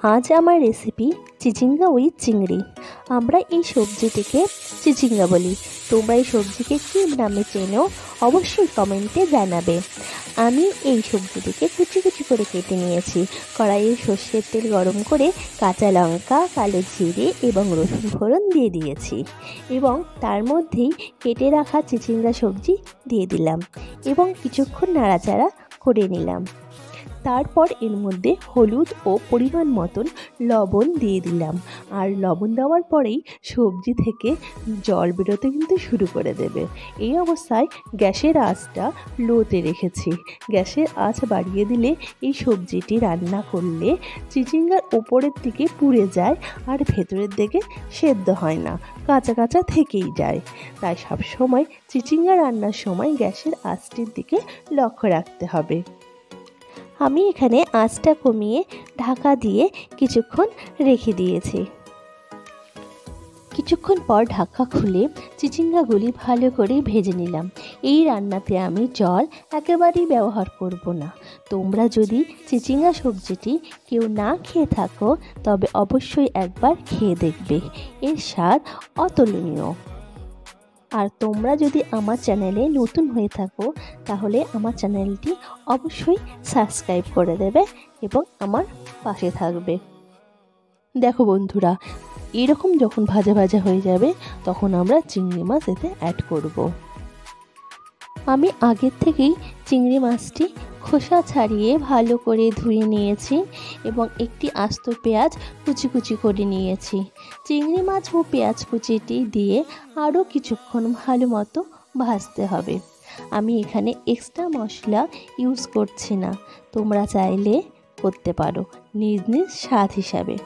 आज आमार recipe चिचिंगा with चिंगड़ी। आमरा এই সবজিটিকে চিচিঙ্গা বলি। তোমরা এই সবজিকে কী নামে চেনো অবশ্যই কমেন্টে জানাবে। আমি এই সবজিটিকে কুচি কুচি করে কেটে নিয়েছি। কড়াইয়ে সর্ষের তেল গরম করে কাঁচা লঙ্কা, কালো জিরে এবং রসুন ফোড়ন দিয়ে দিয়েছি এবং তার মধ্যেই কেটে রাখা চিচিঙ্গা সবজি দিয়ে দিলাম এবং কিছুক্ষণ নাড়াচাড়া করে নিলাম। তারপর এর মধ্যে হলুদ ও পরিমাণ মতন লবণ দিয়ে দিলাম। আর লবণ দেওয়ার পরেই সবজি থেকে জল বেরোতে কিন্তু শুরু করে দেবে। এই অবস্থায় গ্যাসের আঁচটা লোতে রেখেছি। গ্যাসের আঁচ বাড়িয়ে দিলে এই সবজিটি রান্না করলে চিচিঙ্গার ওপরের দিকে পুড়ে যায় আর ভেতরের দিকে সেদ্ধ হয় না, কাঁচা কাঁচা থেকেই যায়। তাই সবসময় চিচিঙ্গা রান্নার সময় গ্যাসের আঁচটির দিকে লক্ষ্য রাখতে হবে। আমি এখানে আঁচটা কমিয়ে ঢাকা দিয়ে কিছুক্ষণ রেখে দিয়েছি। কিছুক্ষণ পর ঢাকা খুলে চিচিঙ্গাগুলি ভালো করে ভেজে নিলাম। এই রান্নাতে আমি জল একেবারেই ব্যবহার করব না। তোমরা যদি চিচিঙ্গা সবজিটি কেউ না খেয়ে থাকো তবে অবশ্যই একবার খেয়ে দেখবে, এর স্বাদ অতুলনীয়। আর তোমরা যদি আমার চ্যানেলে নতুন হয়ে থাকো তাহলে আমার চ্যানেলটি অবশ্যই সাবস্ক্রাইব করে দেবে এবং আমার পাশে থাকবে। দেখো বন্ধুরা, এরকম যখন ভাজা ভাজা হয়ে যাবে তখন আমরা চিংড়ি মাছ এতে অ্যাড করব। আমি আগের থেকেই চিংড়ি মাছটি খোসা ছাড়িয়ে ভালো করে ধুয়ে নিয়েছি এবং একটি আস্ত পেঁয়াজ কুচি কুচি করে নিয়েছি। চিংড়ি মাছ ও পেঁয়াজ কুচিটি দিয়ে আরও কিছুক্ষণ ভালো মতো ভাজতে হবে। আমি এখানে এক্সট্রা মশলা ইউজ করছি না, তোমরা চাইলে করতে পারো নিজ নিজ স্বাদ হিসাবে।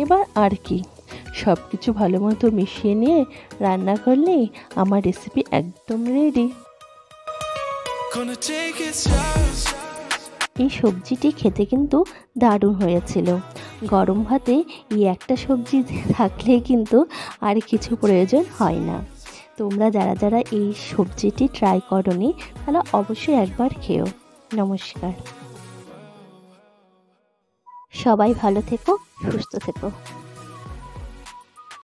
এবার আর কি, সব কিছু ভালো মতো মিশিয়ে নিয়ে রান্না করলেই আমার রেসিপি একদম রেডি। এই সবজিটি খেতে কিন্তু দারুণ হয়েছিল। গরম ভাতে এই একটা সবজি থাকলে কিন্তু আর কিছু প্রয়োজন হয় না। তোমরা যারা যারা এই সবজিটি ট্রাই করোনি তাহলে অবশ্যই একবার খেও। নমস্কার, সবাই ভালো থেকো, সুস্থ থেকো।